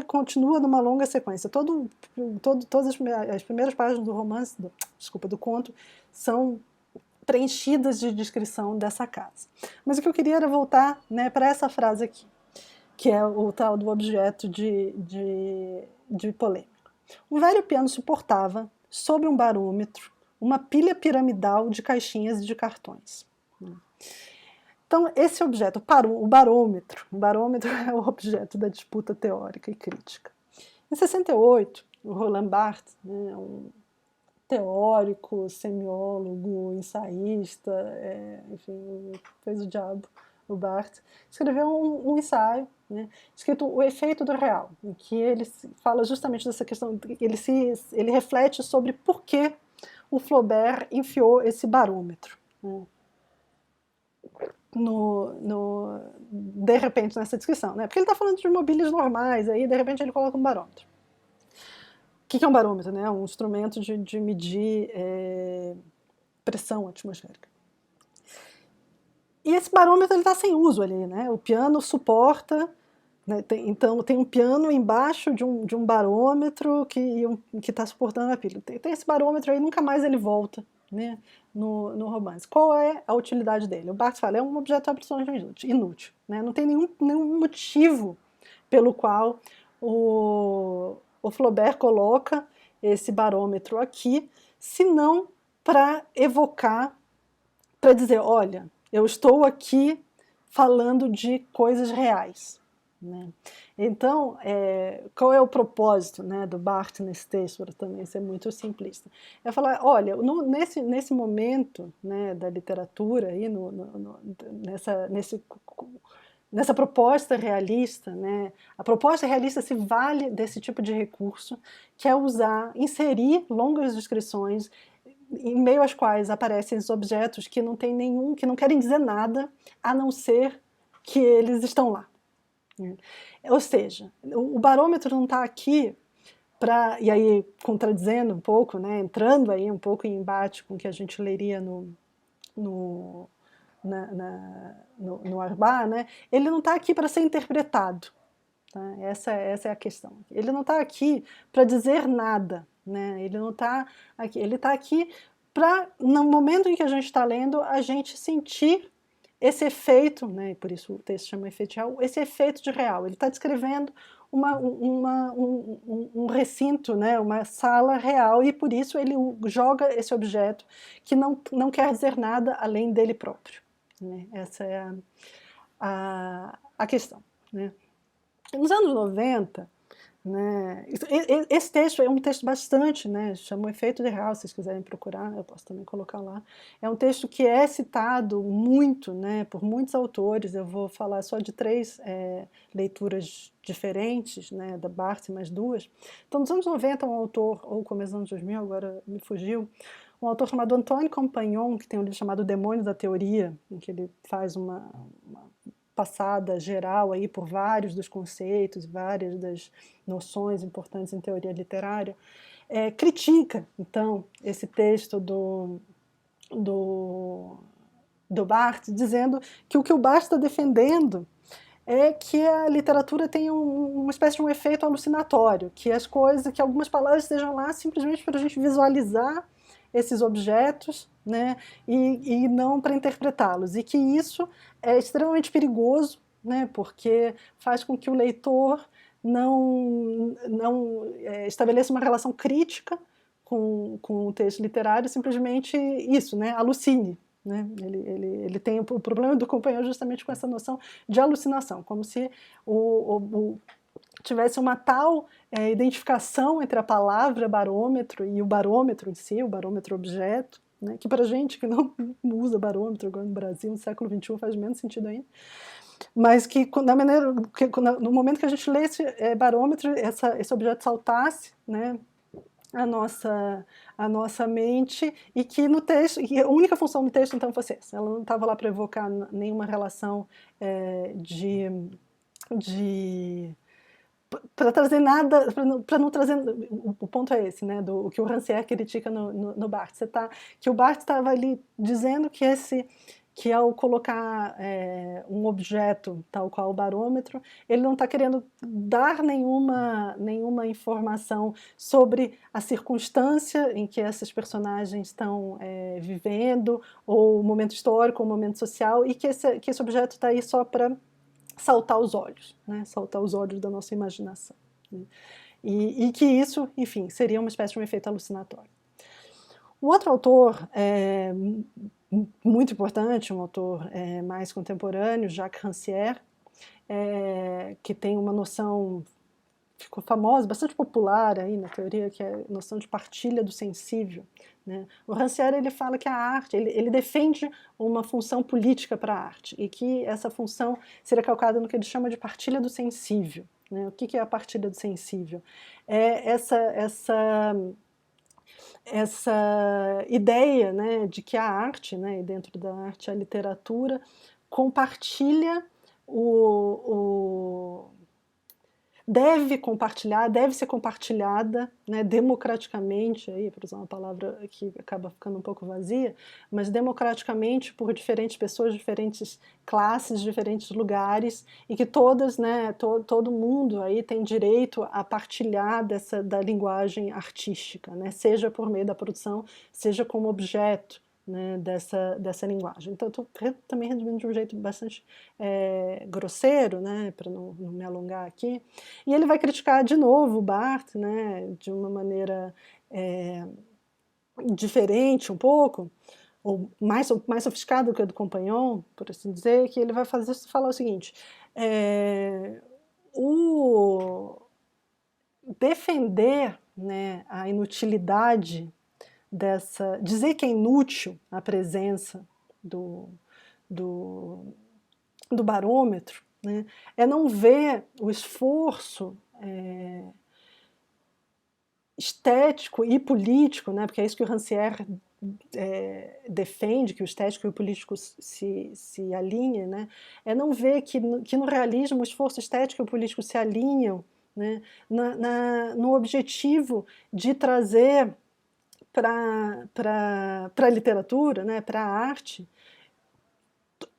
continua numa longa sequência. Todas as primeiras páginas do romance, do conto, são preenchidas de descrição dessa casa. Mas o que eu queria era voltar, né, para essa frase aqui, que é o tal do objeto de polêmica. Um velho piano suportava, sob um barômetro, uma pilha piramidal de caixinhas de cartões. Então, esse objeto, o barômetro é o objeto da disputa teórica e crítica. Em 68, o Roland Barthes, né, um teórico, semiólogo, ensaísta, enfim, fez o diabo, o Barthes, escreveu um ensaio, né, escrito O Efeito do Real, em que ele fala justamente dessa questão, ele reflete sobre por que o Flaubert enfiou esse barômetro, né, de repente nessa descrição, né? Porque ele está falando de mobílias normais, aí de repente ele coloca um barômetro. O que é um barômetro? Né? Um instrumento de medir pressão atmosférica. E esse barômetro está sem uso ali, né? O piano suporta, né? Então tem um piano embaixo de um barômetro que está suportando a pilha. Tem esse barômetro aí, nunca mais ele volta, né, no romance. Qual é a utilidade dele? O Barthes fala, é um objeto absolutamente inútil, né? Não tem nenhum motivo pelo qual o Flaubert coloca esse barômetro aqui, senão para evocar, para dizer, olha, eu estou aqui falando de coisas reais. Né? Então, qual é o propósito, né, do Barthes nesse texto, para também ser muito simplista? É falar, olha, nesse momento, né, da literatura, aí, nessa proposta realista, né, a proposta realista se vale desse tipo de recurso, que é inserir longas descrições em meio às quais aparecem os objetos que não querem dizer nada, a não ser que eles estão lá. Ou seja, o barômetro não está aqui para, e aí contradizendo um pouco, né, entrando aí um pouco em embate com o que a gente leria no Arbar, né, ele não está aqui para ser interpretado. Tá? Essa é a questão. Ele não está aqui para dizer nada. Né? Ele não está aqui. Ele está aqui para, no momento em que a gente está lendo, a gente sentir esse efeito, né, por isso o texto chama efeito real, esse efeito de real. Ele está descrevendo um recinto, né, uma sala real, e por isso ele joga esse objeto que não quer dizer nada além dele próprio. Né? Essa é a questão. Né? Nos anos 90, né, esse texto é um texto bastante, né, chama o Efeito de Real, se vocês quiserem procurar, eu posso também colocar lá. É um texto que é citado muito, né, por muitos autores. Eu vou falar só de 3 leituras diferentes, né, da Barthes, mais 2. Então, nos anos 90, um autor, ou começo dos anos 2000, agora me fugiu, um autor chamado Antoine Compagnon, que tem um livro chamado Demônios da Teoria, em que ele faz uma passada geral aí por vários dos conceitos, várias das noções importantes em teoria literária, critica, então, esse texto do Barthes, dizendo que o Barthes está defendendo é que a literatura tem uma espécie de um efeito alucinatório, que que algumas palavras estejam lá simplesmente para a gente visualizar esses objetos, né, e não para interpretá-los, e que isso é extremamente perigoso, né, porque faz com que o leitor não estabeleça uma relação crítica com o texto literário, simplesmente isso, né, alucine. Né? Ele tem o problema do companheiro justamente com essa noção de alucinação, como se tivesse uma tal identificação entre a palavra barômetro e o barômetro em si, o barômetro objeto, né, que para gente que não usa barômetro agora no Brasil, no século XXI, faz menos sentido ainda, mas que no momento que a gente lê esse barômetro, esse objeto saltasse, né, a nossa mente, e que no texto, e a única função do texto então fosse essa, ela não estava lá para evocar nenhuma relação de para trazer nada, para não trazer, o ponto é esse, né, o que o Rancière critica no Barthes, que o Barthes estava ali dizendo que ao colocar um objeto tal qual o barômetro, ele não está querendo dar nenhuma informação sobre a circunstância em que essas personagens estão vivendo, ou o momento histórico, ou o momento social, e que esse objeto está aí só para saltar os olhos, né? Saltar os olhos da nossa imaginação, né? E que isso, enfim, seria uma espécie de um efeito alucinatório. O outro autor muito importante, um autor mais contemporâneo, Jacques Rancière, que tem uma noção, ficou famosa, bastante popular aí na teoria, que é a noção de partilha do sensível, né? O Rancière, ele fala que a arte, ele defende uma função política para a arte, e que essa função seria calcada no que ele chama de partilha do sensível, né? O que é a partilha do sensível? É essa ideia, né, de que a arte, né, e dentro da arte a literatura, compartilha deve ser compartilhada, né, democraticamente, para usar uma palavra que acaba ficando um pouco vazia, mas democraticamente por diferentes pessoas, diferentes classes, diferentes lugares, e que todas, né, todo mundo aí tem direito a partilhar da linguagem artística, né, seja por meio da produção, seja como objeto, né, dessa linguagem. Então, estou também resumindo de um jeito bastante grosseiro, né, para não me alongar aqui. E ele vai criticar de novo o Barthes, né, de uma maneira diferente um pouco, ou mais sofisticada do que a do Compagnon, por assim dizer, que ele vai falar o seguinte: defender, né, a inutilidade dizer que é inútil a presença do barômetro, né, é não ver o esforço estético e político, né, porque é isso que o Rancière defende, que o estético e o político se alinhem, né, é não ver que no realismo o esforço estético e o político se alinham, né, no objetivo de trazer para a literatura, né, para a arte,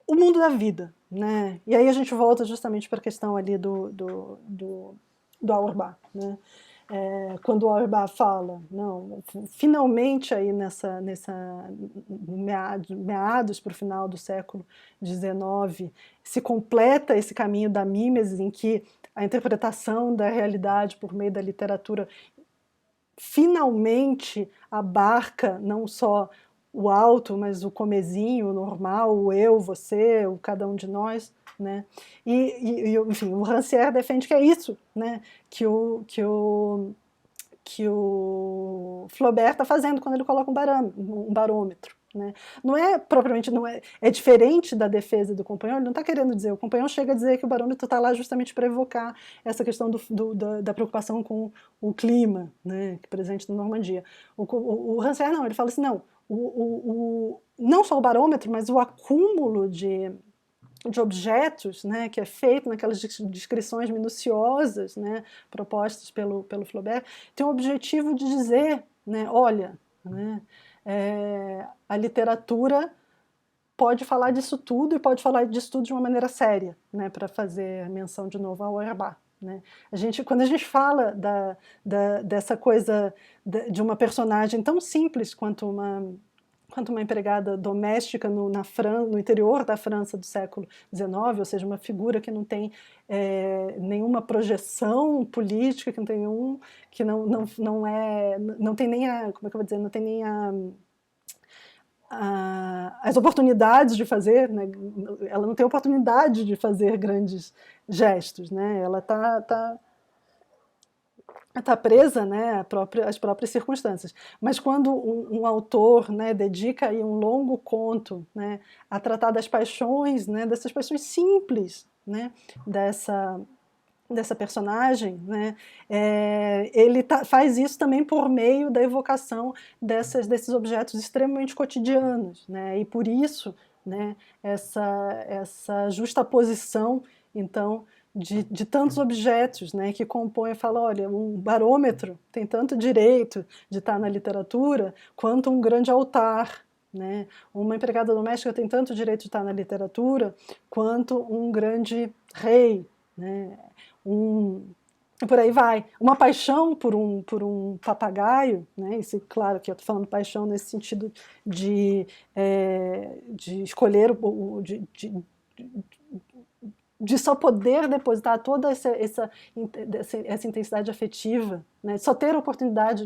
o mundo da vida, né? E aí a gente volta justamente para a questão ali do Auerbach, né? Quando o Auerbach fala, não, finalmente aí meados para o final do século XIX, se completa esse caminho da mímese em que a interpretação da realidade por meio da literatura finalmente abarca não só o alto, mas o comezinho, o normal, o eu, você, o cada um de nós, né? Enfim, o Rancière defende que é isso, né, que o Flaubert está fazendo quando ele coloca um barômetro. Né? Não é propriamente, é diferente da defesa do Compagnon, ele não está querendo dizer, o Compagnon chega a dizer que o barômetro está lá justamente para evocar essa questão da preocupação com o clima, né, presente na Normandia. O Rancière não, ele fala assim, não, não só o barômetro, mas o acúmulo de objetos, né, que é feito naquelas descrições minuciosas, né, propostas pelo Flaubert, tem o objetivo de dizer, né, olha, né, a literatura pode falar disso tudo e pode falar disso tudo de uma maneira séria, né, para fazer menção de novo ao Auerbach. Né? Quando a gente fala dessa coisa de uma personagem tão simples quanto uma empregada doméstica no interior da França do século XIX, ou seja, uma figura que não tem nenhuma projeção política, que não tem nem como é que eu vou dizer, não tem nem as oportunidades de fazer, né? Ela não tem oportunidade de fazer grandes gestos, né? Ela está presa, né, às próprias circunstâncias. Mas quando um autor, né, dedica aí um longo conto, né, a tratar das paixões, né, dessas paixões simples, né, dessa personagem, né, ele faz isso também por meio da evocação desses objetos extremamente cotidianos, né, e por isso, né, essa justaposição, então, de tantos objetos, né, que compõem, fala, olha, um barômetro tem tanto direito de estar na literatura quanto um grande altar, né, uma empregada doméstica tem tanto direito de estar na literatura quanto um grande rei, né, por aí vai. Uma paixão por um papagaio, né? Isso, claro que eu estou falando paixão nesse sentido de escolher, de só poder depositar toda essa intensidade afetiva, né? Só ter a oportunidade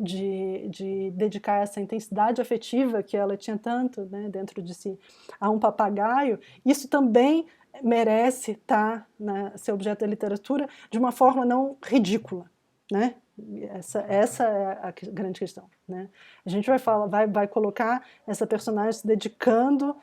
de dedicar essa intensidade afetiva que ela tinha tanto, né, dentro de si a um papagaio, isso também merece estar, né, ser objeto da literatura de uma forma não ridícula, né? Essa é a grande questão, né? A gente vai colocar essa personagem se dedicando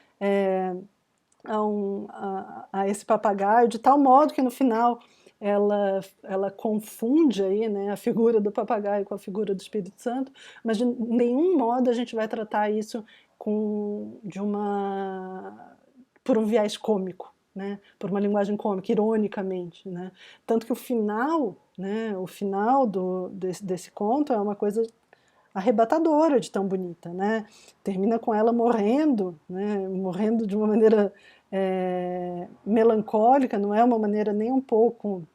a esse papagaio de tal modo que no final ela confunde aí, né, a figura do papagaio com a figura do Espírito Santo, mas de nenhum modo a gente vai tratar isso por um viés cômico, né, por uma linguagem cômica, ironicamente, né, tanto que o final, né, desse conto é uma coisa arrebatadora de tão bonita, né? Termina com ela morrendo, né? Morrendo de uma maneira melancólica, não é uma maneira nem um pouco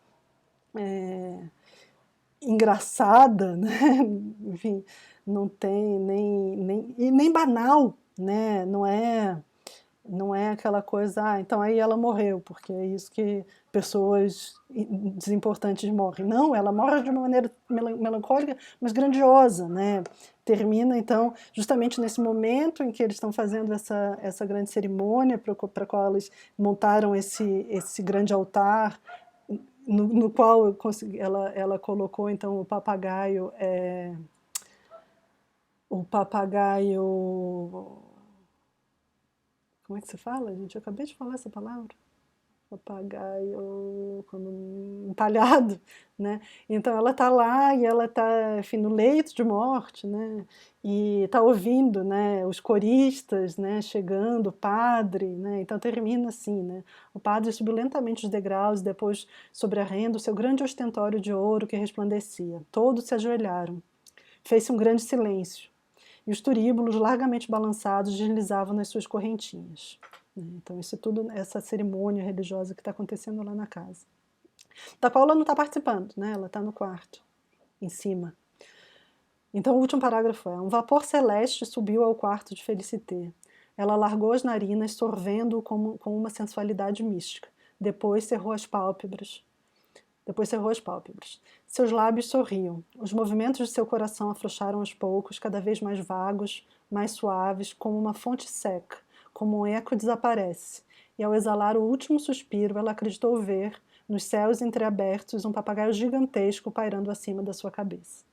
engraçada, né? Enfim, não tem nem banal, né? Não é aquela coisa, então aí ela morreu, porque é isso que pessoas desimportantes morrem. Não, ela morre de uma maneira melancólica, mas grandiosa, né? Termina, então, justamente nesse momento em que eles estão fazendo essa grande cerimônia para a qual eles montaram esse grande altar, no qual ela colocou, então, o papagaio, como é que se fala, gente? Eu acabei de falar essa palavra. Papagaio, quando empalhado, né? Então ela está lá e ela está, enfim, no leito de morte, né? E está ouvindo, né? Os coristas, né? Chegando, o padre, né? Então termina assim, né? O padre subiu lentamente os degraus, depois sobrarrendo o seu grande ostentório de ouro que resplandecia. Todos se ajoelharam. Fez-se um grande silêncio. E os turíbulos, largamente balançados, deslizavam nas suas correntinhas. Então, isso tudo, essa cerimônia religiosa que está acontecendo lá na casa. Da qual ela não está participando, né? Ela está no quarto, em cima. Então, o último parágrafo é: um vapor celeste subiu ao quarto de Félicité. Ela largou as narinas, sorvendo-o com uma sensualidade mística. Depois cerrou as pálpebras. Seus lábios sorriam. Os movimentos de seu coração afrouxaram aos poucos, cada vez mais vagos, mais suaves, como uma fonte seca, como um eco desaparece. E ao exalar o último suspiro, ela acreditou ver, nos céus entreabertos, um papagaio gigantesco pairando acima da sua cabeça.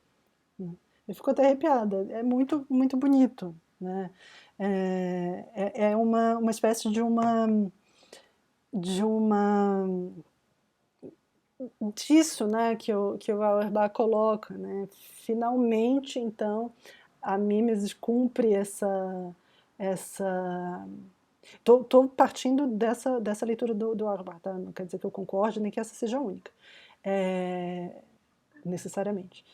Eu fico até arrepiada. É muito, muito bonito, né? É uma espécie de uma disso, né, que o Auerbach coloca, né? Finalmente, então, a Mimesis cumpre essa. Tô partindo dessa leitura do Auerbach, tá? Não quer dizer que eu concorde nem que essa seja a única, necessariamente,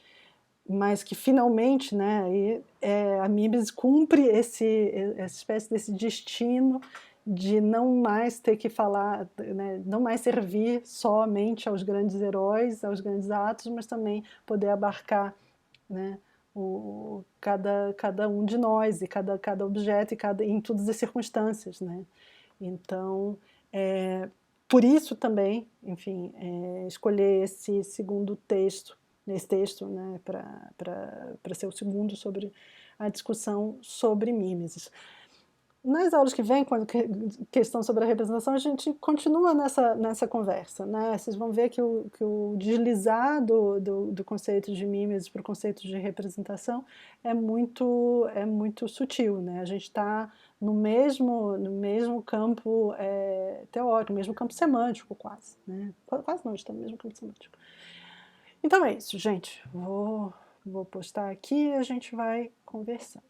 mas que finalmente, né, a Mimesis cumpre essa espécie desse destino de não mais ter que falar, né, não mais servir somente aos grandes heróis, aos grandes atos, mas também poder abarcar, né, cada um de nós, e cada objeto, em todas as circunstâncias, né? Então, por isso também, enfim, escolher esse segundo texto, né, para ser o segundo sobre a discussão sobre Mimesis. Nas aulas que vem, quando questão sobre a representação, a gente continua nessa conversa, né? Vocês vão ver que o deslizar do conceito de mimesis para o conceito de representação é muito sutil, né? A gente está no mesmo campo teórico, no mesmo campo semântico quase, né? Quase não, a gente está no mesmo campo semântico. Então é isso, gente. Vou postar aqui e a gente vai conversando.